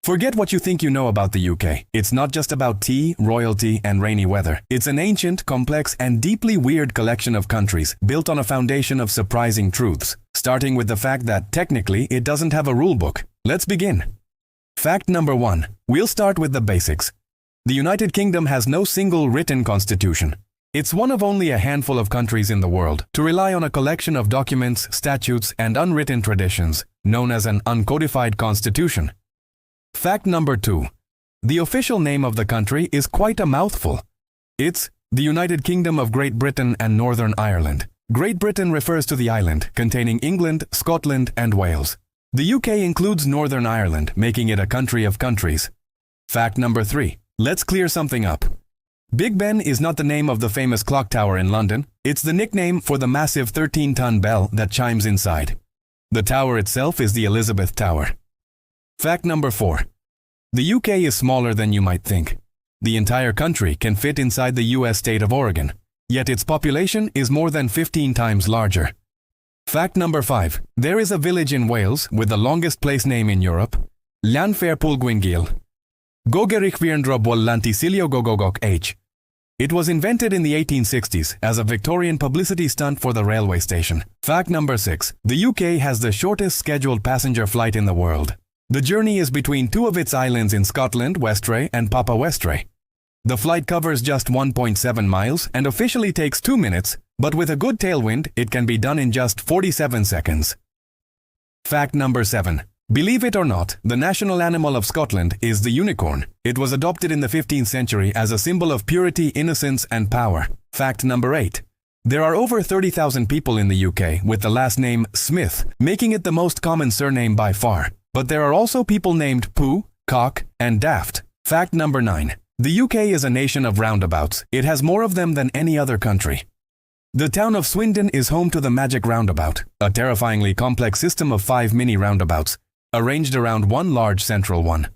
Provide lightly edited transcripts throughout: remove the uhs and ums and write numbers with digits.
Forget what you think you know about the UK. It's not just about tea, royalty, and rainy weather. It's an ancient, complex, and deeply weird collection of countries built on a foundation of surprising truths, starting with the fact that technically it doesn't have a rule book. Let's begin. Fact number 1. We'll start with the basics. The United Kingdom has no single written constitution. It's one of only a handful of countries in the world to rely on a collection of documents, statutes, and unwritten traditions, known as an uncodified constitution. Fact number 2. The official name of the country is quite a mouthful. It's the United Kingdom of Great Britain and Northern Ireland. Great Britain refers to the island containing England, Scotland, and Wales. The UK includes Northern Ireland, making it a country of countries. Fact number 3. Let's clear something up. Big Ben is not the name of the famous clock tower in London. It's the nickname for the massive 13-ton bell that chimes inside. The tower itself is the Elizabeth Tower. Fact number 4. The UK is smaller than you might think. The entire country can fit inside the US state of Oregon, yet its population is more than 15 times larger. Fact number 5. There is a village in Wales with the longest place name in Europe, Llanfairpwllgwyngyl. Gogerichvirndrobwll Gogogok H. It was invented in the 1860s as a Victorian publicity stunt for the railway station. Fact number 6. The UK has the shortest scheduled passenger flight in the world. The journey is between two of its islands in Scotland, Westray and Papa Westray. The flight covers just 1.7 miles and officially takes 2 minutes, but with a good tailwind, it can be done in just 47 seconds. Fact number 7. Believe it or not, the national animal of Scotland is the unicorn. It was adopted in the 15th century as a symbol of purity, innocence, and power. Fact number 8. There are over 30,000 people in the UK with the last name Smith, making it the most common surname by far. But there are also people named Pooh, Cock, and Daft. Fact number 9. The UK is a nation of roundabouts. It has more of them than any other country. The town of Swindon is home to the Magic Roundabout, a terrifyingly complex system of 5 mini roundabouts, arranged around one large central one.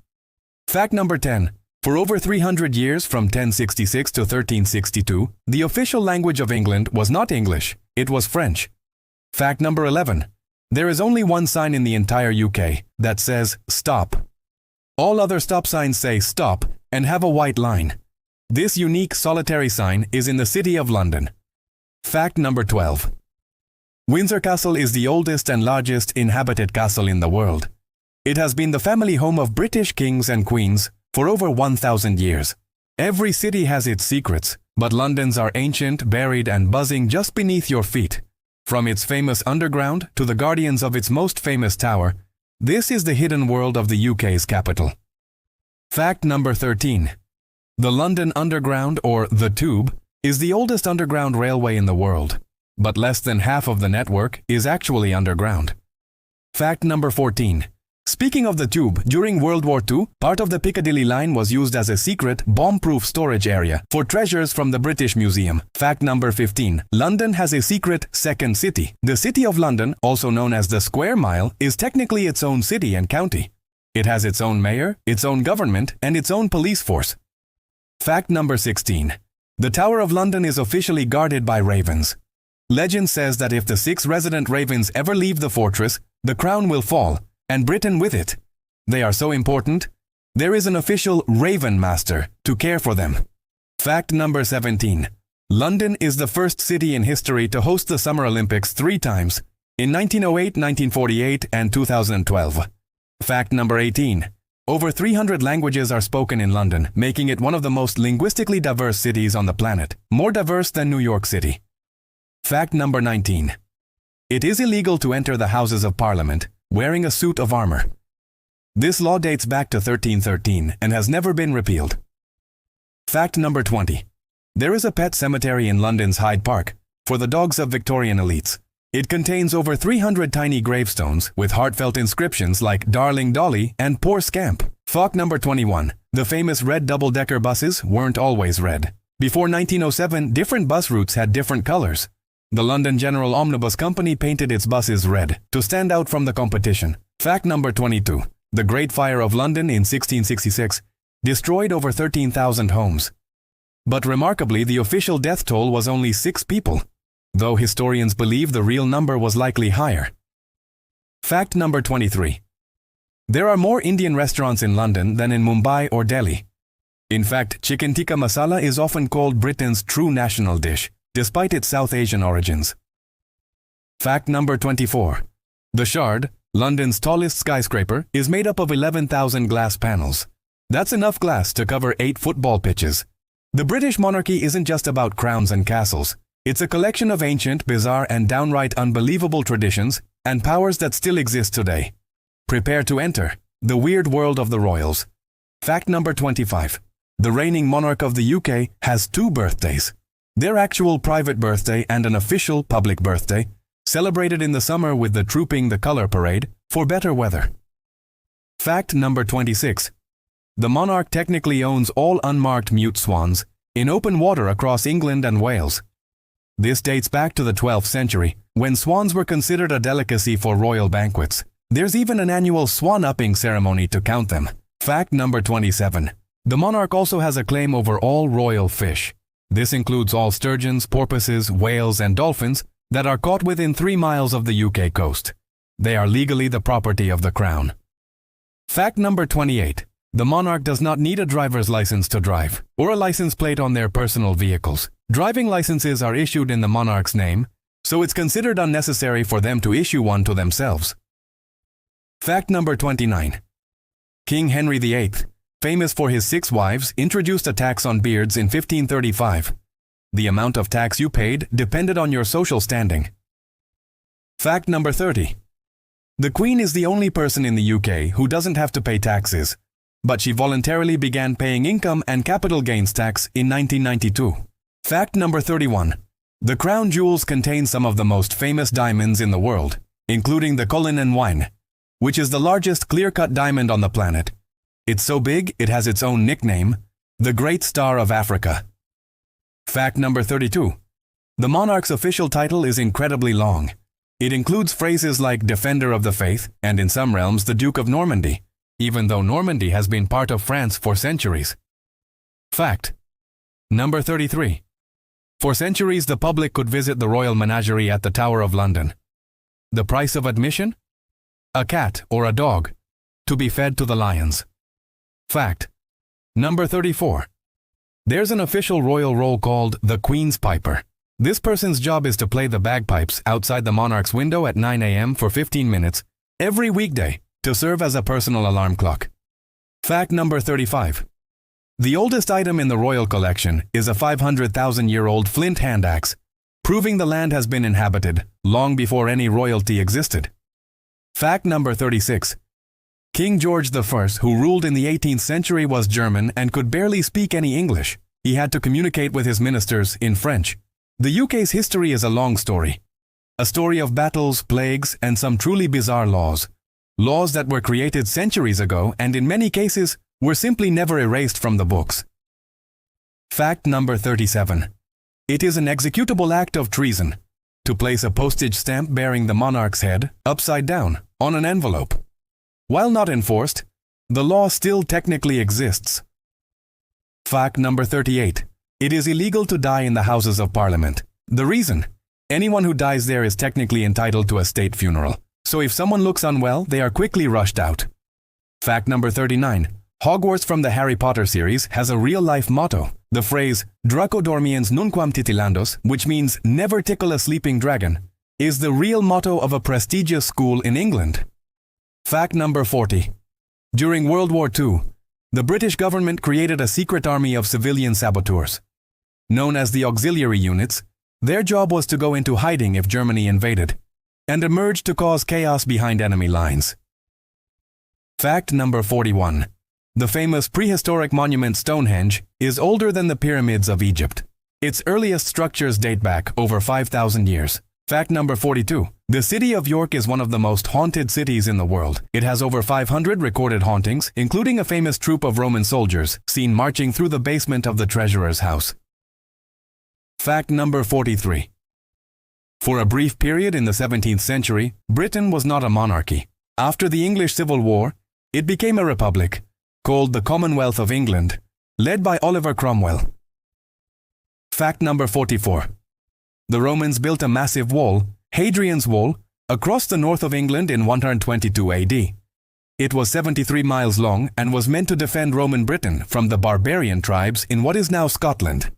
Fact number 10. For over 300 years, from 1066 to 1362, the official language of England was not English, it was French. Fact number 11. There is only one sign in the entire UK that says stop. All other stop signs say stop and have a white line. This unique solitary sign is in the City of London. Fact number 12. Windsor Castle is the oldest and largest inhabited castle in the world. It has been the family home of British kings and queens for over 1,000 years. Every city has its secrets, but London's are ancient, buried, and buzzing just beneath your feet. From its famous underground to the guardians of its most famous tower, this is the hidden world of the UK's capital. Fact number 13. The London Underground, or the Tube, is the oldest underground railway in the world, but less than half of the network is actually underground. Fact number 14. Speaking of the Tube, during World War II, part of the Piccadilly line was used as a secret, bomb-proof storage area for treasures from the British Museum. Fact number 15. London has a secret second city. The City of London, also known as the Square Mile, is technically its own city and county. It has its own mayor, its own government, and its own police force. Fact number 16. The Tower of London is officially guarded by ravens. Legend says that if the 6 resident ravens ever leave the fortress, the crown will fall, and Britain with it. They are so important, there is an official Raven Master to care for them. Fact number 17. London is the first city in history to host the Summer Olympics 3 times, in 1908, 1948, and 2012. Fact number 18. Over 300 languages are spoken in London, making it one of the most linguistically diverse cities on the planet, more diverse than New York City. Fact number 19. It is illegal to enter the Houses of Parliament wearing a suit of armor. This law dates back to 1313 and has never been repealed. Fact number 20. There is a pet cemetery in London's Hyde Park for the dogs of Victorian elites. It contains over 300 tiny gravestones with heartfelt inscriptions like Darling Dolly and Poor Scamp. Fact number 21. The famous red double-decker buses weren't always red. Before 1907, different bus routes had different colors. The London General Omnibus Company painted its buses red to stand out from the competition. Fact number 22. The Great Fire of London in 1666 destroyed over 13,000 homes. But remarkably, the official death toll was only 6 people, though historians believe the real number was likely higher. Fact number 23. There are more Indian restaurants in London than in Mumbai or Delhi. In fact, chicken tikka masala is often called Britain's true national dish, despite its South Asian origins. Fact number 24. The Shard, London's tallest skyscraper, is made up of 11,000 glass panels. That's enough glass to cover 8 football pitches. The British monarchy isn't just about crowns and castles. It's a collection of ancient, bizarre, and downright unbelievable traditions and powers that still exist today. Prepare to enter the weird world of the royals. Fact number 25. The reigning monarch of the UK has 2 birthdays. Their actual private birthday and an official public birthday, celebrated in the summer with the Trooping the Colour Parade for better weather. Fact number 26. The monarch technically owns all unmarked mute swans in open water across England and Wales. This dates back to the 12th century, when swans were considered a delicacy for royal banquets. There's even an annual swan-upping ceremony to count them. Fact number 27. The monarch also has a claim over all royal fish. This includes all sturgeons, porpoises, whales, and dolphins that are caught within 3 miles of the UK coast. They are legally the property of the Crown. Fact number 28. The monarch does not need a driver's license to drive, or a license plate on their personal vehicles. Driving licenses are issued in the monarch's name, so it's considered unnecessary for them to issue one to themselves. Fact number 29. King Henry VIII, famous for his 6 wives, introduced a tax on beards in 1535. The amount of tax you paid depended on your social standing. Fact number 30. The Queen is the only person in the UK who doesn't have to pay taxes, but she voluntarily began paying income and capital gains tax in 1992. Fact number 31. The crown jewels contain some of the most famous diamonds in the world, including the Cullinan Wine, which is the largest clear-cut diamond on the planet. It's so big, it has its own nickname, the Great Star of Africa. Fact number 32. The monarch's official title is incredibly long. It includes phrases like Defender of the Faith and, in some realms, the Duke of Normandy, even though Normandy has been part of France for centuries. Fact number 33. For centuries, the public could visit the royal menagerie at the Tower of London. The price of admission? A cat or a dog, to be fed to the lions. Fact number 34. There's an official royal role called the Queen's Piper. This person's job is to play the bagpipes outside the monarch's window at 9 a.m. for 15 minutes every weekday to serve as a personal alarm clock. Fact number 35. The oldest item in the royal collection is a 500,000-year-old flint hand axe, proving the land has been inhabited long before any royalty existed. Fact number 36. King George I, who ruled in the 18th century, was German and could barely speak any English. He had to communicate with his ministers in French. The UK's history is a long story. A story of battles, plagues, and some truly bizarre laws. Laws that were created centuries ago and in many cases were simply never erased from the books. Fact number 37. It is an executable act of treason to place a postage stamp bearing the monarch's head upside down on an envelope. While not enforced, the law still technically exists. Fact number 38. It is illegal to die in the Houses of Parliament. The reason? Anyone who dies there is technically entitled to a state funeral. So if someone looks unwell, they are quickly rushed out. Fact number 39. Hogwarts from the Harry Potter series has a real-life motto. The phrase, Draco dormiens nunquam titillandos, which means never tickle a sleeping dragon, is the real motto of a prestigious school in England. Fact number 40. During World War II, the British government created a secret army of civilian saboteurs. Known as the auxiliary units, their job was to go into hiding if Germany invaded, and emerge to cause chaos behind enemy lines. Fact number 41. The famous prehistoric monument Stonehenge is older than the pyramids of Egypt. Its earliest structures date back over 5,000 years. Fact number 42. The city of York is one of the most haunted cities in the world. It has over 500 recorded hauntings, including a famous troop of Roman soldiers seen marching through the basement of the treasurer's house. Fact number 43. For a brief period in the 17th century, Britain was not a monarchy. After the English Civil War, it became a republic, called the Commonwealth of England, led by Oliver Cromwell. Fact number 44. The Romans built a massive wall, Hadrian's Wall, across the north of England in 122 AD. It was 73 miles long and was meant to defend Roman Britain from the barbarian tribes in what is now Scotland.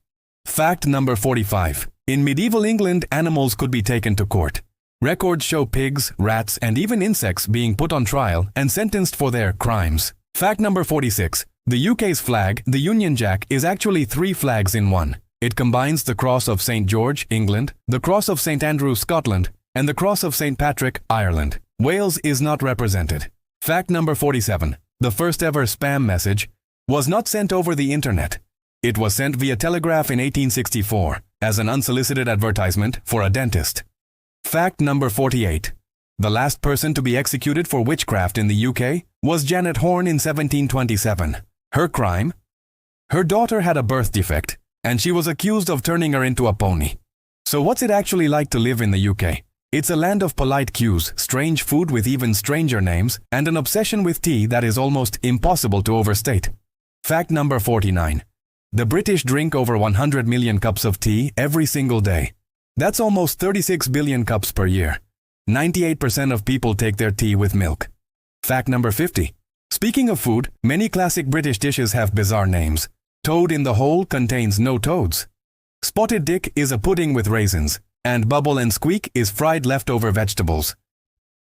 Fact number 45. In medieval England, animals could be taken to court. Records show pigs, rats, and even insects being put on trial and sentenced for their crimes. Fact number 46. The UK's flag, the Union Jack, is actually 3 flags in one. It combines the Cross of St. George, England, the Cross of St. Andrew, Scotland, and the Cross of St. Patrick, Ireland. Wales is not represented. Fact number 47. The first ever spam message was not sent over the internet. It was sent via telegraph in 1864 as an unsolicited advertisement for a dentist. Fact number 48. The last person to be executed for witchcraft in the UK was Janet Horne in 1727. Her crime? Her daughter had a birth defect, and she was accused of turning her into a pony. So what's it actually like to live in the UK? It's a land of polite queues, strange food with even stranger names, and an obsession with tea that is almost impossible to overstate. Fact number 49. The British drink over 100 million cups of tea every single day. That's almost 36 billion cups per year. 98% of people take their tea with milk. Fact number 50. Speaking of food, many classic British dishes have bizarre names. Toad in the hole contains no toads. Spotted dick is a pudding with raisins, and bubble and squeak is fried leftover vegetables.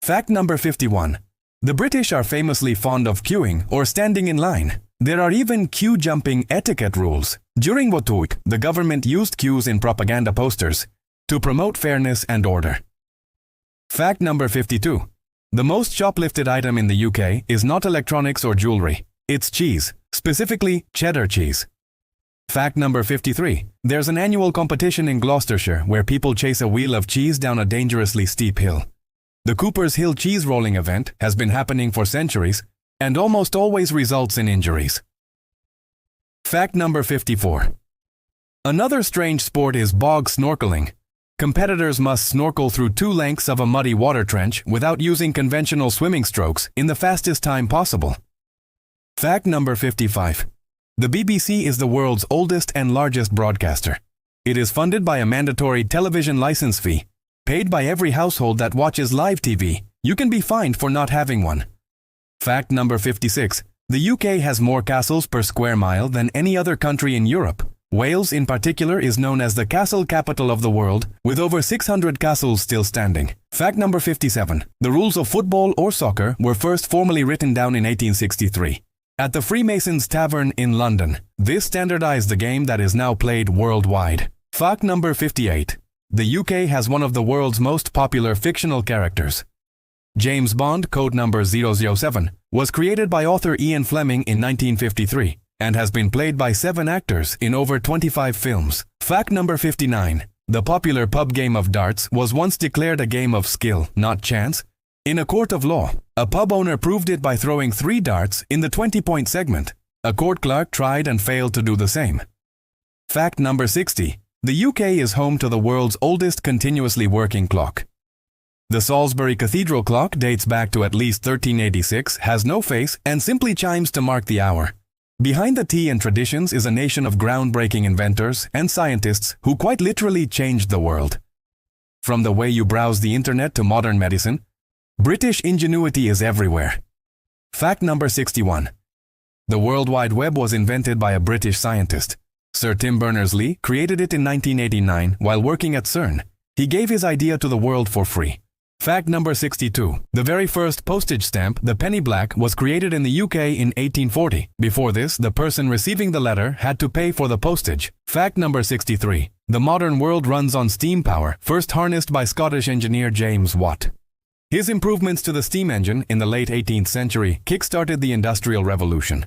Fact number 51. The British are famously fond of queuing or standing in line. There are even queue jumping etiquette rules. During Wautuik, the government used queues in propaganda posters to promote fairness and order. Fact number 52. The most shoplifted item in the UK is not electronics or jewelry. It's cheese, specifically cheddar cheese. Fact number 53. There's an annual competition in Gloucestershire where people chase a wheel of cheese down a dangerously steep hill. The Cooper's Hill cheese rolling event has been happening for centuries and almost always results in injuries. Fact number 54. Another strange sport is bog snorkeling. Competitors must snorkel through 2 lengths of a muddy water trench without using conventional swimming strokes in the fastest time possible. Fact number 55. The BBC is the world's oldest and largest broadcaster. It is funded by a mandatory television license fee, paid by every household that watches live TV. You can be fined for not having one. Fact number 56. The UK has more castles per square mile than any other country in Europe. Wales in particular is known as the castle capital of the world, with over 600 castles still standing. Fact number 57. The rules of football or soccer were first formally written down in 1863. At the Freemasons Tavern in London. This standardized the game that is now played worldwide. Fact number 58. The UK has one of the world's most popular fictional characters. James Bond, code number 007, was created by author Ian Fleming in 1953 and has been played by 7 actors in over 25 films. Fact number 59. The popular pub game of darts was once declared a game of skill, not chance. In a court of law, a pub owner proved it by throwing 3 darts in the 20-point segment. A court clerk tried and failed to do the same. Fact number 60. The UK is home to the world's oldest continuously working clock. The Salisbury Cathedral clock dates back to at least 1386, has no face, and simply chimes to mark the hour. Behind the tea and traditions is a nation of groundbreaking inventors and scientists who quite literally changed the world. From the way you browse the internet to modern medicine, British ingenuity is everywhere. Fact number 61. The World Wide Web was invented by a British scientist. Sir Tim Berners-Lee created it in 1989 while working at CERN. He gave his idea to the world for free. Fact number 62. The very first postage stamp, the penny black, was created in the UK in 1840. Before this, the person receiving the letter had to pay for the postage. Fact number 63. The modern world runs on steam power, first harnessed by Scottish engineer James Watt. His improvements to the steam engine in the late 18th century kick-started the Industrial Revolution.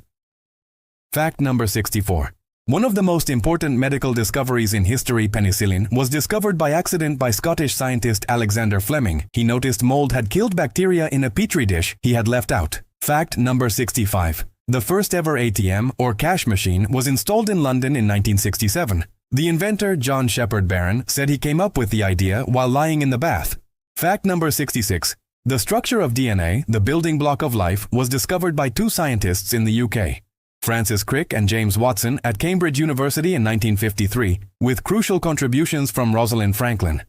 Fact number 64. One of the most important medical discoveries in history, penicillin, was discovered by accident by Scottish scientist Alexander Fleming. He noticed mold had killed bacteria in a petri dish he had left out. Fact number 65. The first ever ATM, or cash machine, was installed in London in 1967. The inventor, John Shepherd Barron, said he came up with the idea while lying in the bath. Fact number 66. The structure of DNA, the building block of life, was discovered by 2 scientists in the UK. Francis Crick and James Watson at Cambridge University in 1953, with crucial contributions from Rosalind Franklin.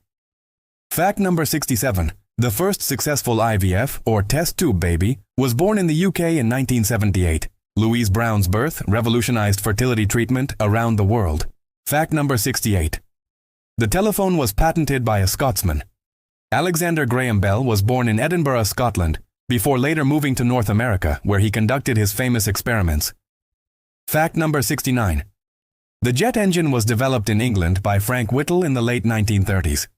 Fact number 67. The first successful IVF, or test tube baby, was born in the UK in 1978. Louise Brown's birth revolutionized fertility treatment around the world. Fact number 68. The telephone was patented by a Scotsman. Alexander Graham Bell was born in Edinburgh, Scotland, before later moving to North America, where he conducted his famous experiments. Fact number 69. The jet engine was developed in England by Frank Whittle in the late 1930s.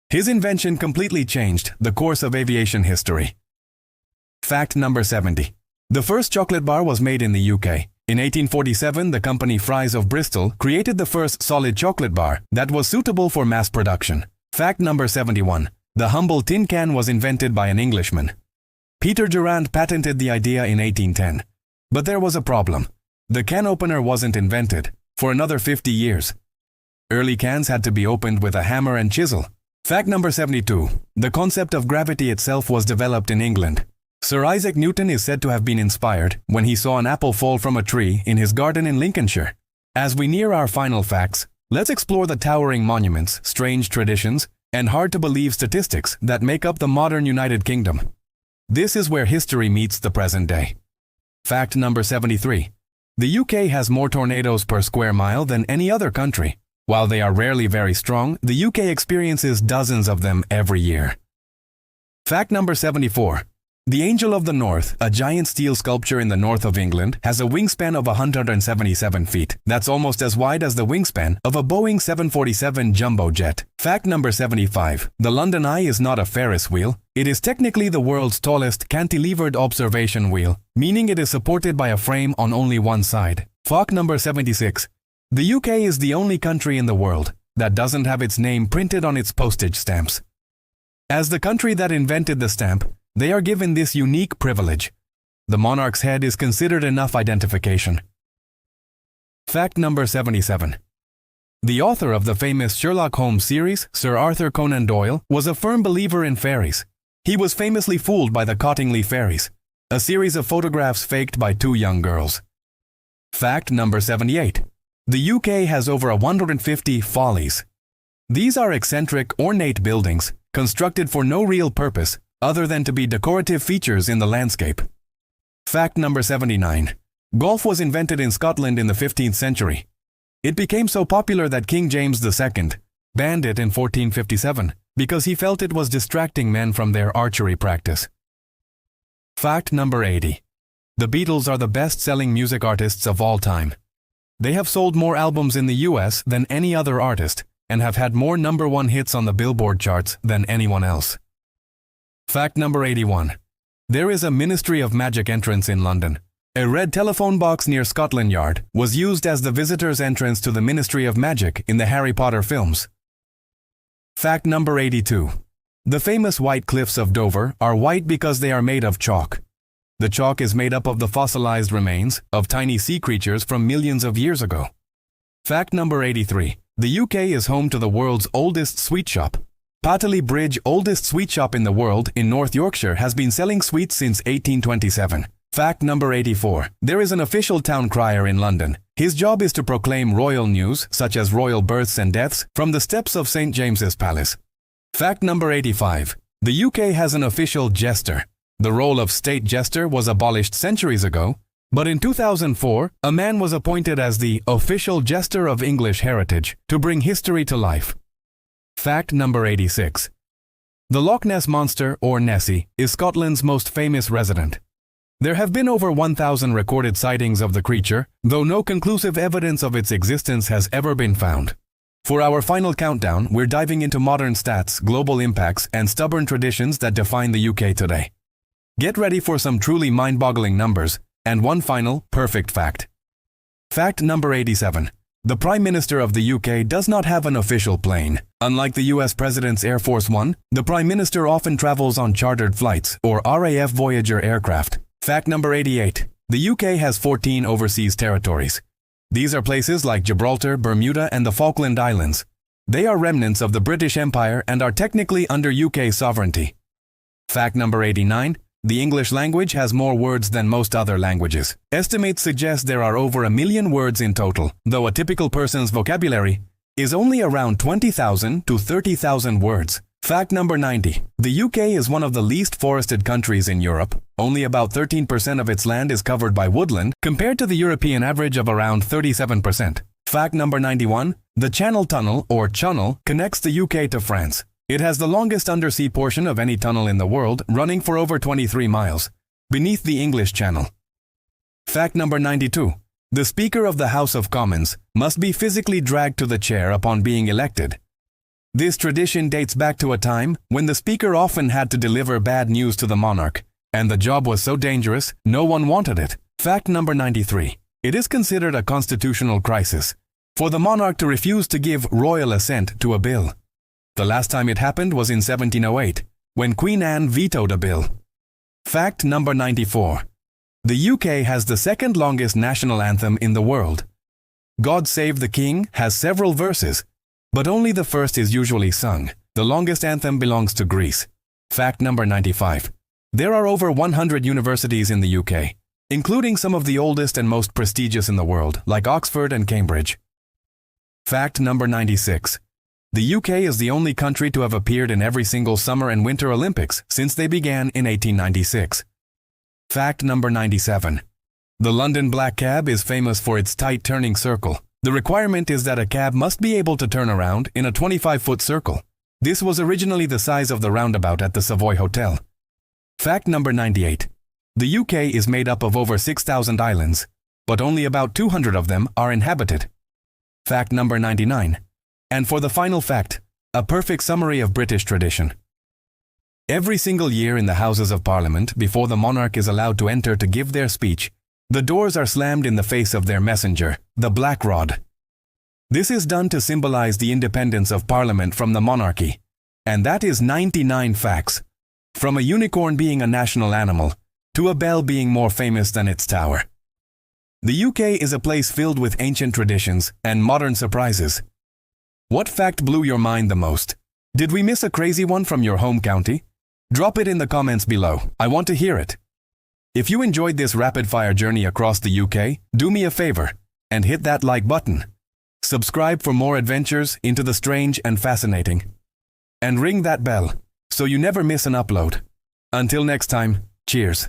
His invention completely changed the course of aviation history. Fact number 70. The first chocolate bar was made in the UK. In 1847, the company Fry's of Bristol created the first solid chocolate bar that was suitable for mass production. Fact number 71. The humble tin can was invented by an Englishman. Peter Durand patented the idea in 1810. But there was a problem. The can opener wasn't invented for another 50 years. Early cans had to be opened with a hammer and chisel. Fact number 72. The concept of gravity itself was developed in England. Sir Isaac Newton is said to have been inspired when he saw an apple fall from a tree in his garden in Lincolnshire. As we near our final facts, let's explore the towering monuments, strange traditions, and hard-to-believe statistics that make up the modern United Kingdom. This is where history meets the present day. Fact number 73. The UK has more tornadoes per square mile than any other country. While they are rarely very strong, the UK experiences dozens of them every year. Fact number 74. The Angel of the North, a giant steel sculpture in the north of England, has a wingspan of 177 feet. That's almost as wide as the wingspan of a Boeing 747 jumbo jet. Fact number 75. The London Eye is not a Ferris wheel. It is technically the world's tallest cantilevered observation wheel, meaning it is supported by a frame on only one side. Fact number 76. The UK is the only country in the world that doesn't have its name printed on its postage stamps. As the country that invented the stamp, they are given this unique privilege. The monarch's head is considered enough identification. Fact number 77. The author of the famous Sherlock Holmes series, Sir Arthur Conan Doyle, was a firm believer in fairies. He was famously fooled by the Cottingley fairies, a series of photographs faked by two young girls. Fact number 78. The UK has over 150 follies. These are eccentric, ornate buildings, constructed for no real purpose other than to be decorative features in the landscape. Fact number 79. Golf was invented in Scotland in the 15th century. It became so popular that King James II banned it in 1457 because he felt it was distracting men from their archery practice. Fact number 80. The Beatles are the best-selling music artists of all time. They have sold more albums in the US than any other artist and have had more #1 hits on the Billboard charts than anyone else. Fact number 81. There is a Ministry of Magic entrance in London. A red telephone box near Scotland Yard was used as the visitor's entrance to the Ministry of Magic in the Harry Potter films. Fact number 82. The famous White Cliffs of Dover are white because they are made of chalk. The chalk is made up of the fossilized remains of tiny sea creatures from millions of years ago. Fact number 83. The UK is home to the world's oldest sweet shop. Patley Bridge, oldest sweet shop in the world in North Yorkshire, has been selling sweets since 1827. Fact number 84. There is an official town crier in London. His job is to proclaim royal news, such as royal births and deaths, from the steps of St. James's Palace. Fact number 85. The UK has an official jester. The role of state jester was abolished centuries ago, but in 2004, a man was appointed as the official jester of English heritage to bring history to life. Fact number 86. The Loch Ness Monster, or Nessie, is Scotland's most famous resident. There have been over 1,000 recorded sightings of the creature, though no conclusive evidence of its existence has ever been found. For our final countdown, we're diving into modern stats, global impacts, and stubborn traditions that define the UK today. Get ready for some truly mind-boggling numbers, and one final, perfect fact. Fact number 87. The Prime Minister of the UK does not have an official plane. Unlike the US President's Air Force One, the Prime Minister often travels on chartered flights, or RAF Voyager aircraft. Fact number 88. The UK has 14 overseas territories. These are places like Gibraltar, Bermuda, and the Falkland Islands. They are remnants of the British Empire and are technically under UK sovereignty. Fact number 89. The English language has more words than most other languages. Estimates suggest there are over 1 million words in total, though a typical person's vocabulary is only around 20,000 to 30,000 words. Fact number 90. The UK is one of the least forested countries in Europe. Only about 13% of its land is covered by woodland, compared to the European average of around 37%. Fact number 91. The Channel Tunnel, or Channel, connects the UK to France. It has the longest undersea portion of any tunnel in the world, running for over 23 miles, beneath the English Channel. Fact number 92. The Speaker of the House of Commons must be physically dragged to the chair upon being elected. This tradition dates back to a time when the Speaker often had to deliver bad news to the monarch, and the job was so dangerous, no one wanted it. Fact number 93. It is considered a constitutional crisis for the monarch to refuse to give royal assent to a bill. The last time it happened was in 1708, when Queen Anne vetoed a bill. Fact number 94. The UK has the second longest national anthem in the world. God Save the King has several verses, but only the first is usually sung. The longest anthem belongs to Greece. Fact number 95. There are over 100 universities in the UK, including some of the oldest and most prestigious in the world, like Oxford and Cambridge. Fact number 96. The UK is the only country to have appeared in every single Summer and Winter Olympics since they began in 1896. Fact number 97. The London Black Cab is famous for its tight turning circle. The requirement is that a cab must be able to turn around in a 25-foot circle. This was originally the size of the roundabout at the Savoy Hotel. Fact number 98. The UK is made up of over 6,000 islands, but only about 200 of them are inhabited. Fact number 99. And for the final fact, a perfect summary of British tradition. Every single year in the Houses of Parliament, before the monarch is allowed to enter to give their speech, the doors are slammed in the face of their messenger, the Black Rod. This is done to symbolize the independence of Parliament from the monarchy. And that is 99 facts. From a unicorn being a national animal, to a bell being more famous than its tower. The UK is a place filled with ancient traditions and modern surprises. What fact blew your mind the most? Did we miss a crazy one from your home county? Drop it in the comments below. I want to hear it. If you enjoyed this rapid-fire journey across the UK, do me a favor and hit that like button. Subscribe for more adventures into the strange and fascinating. And ring that bell so you never miss an upload. Until next time, cheers.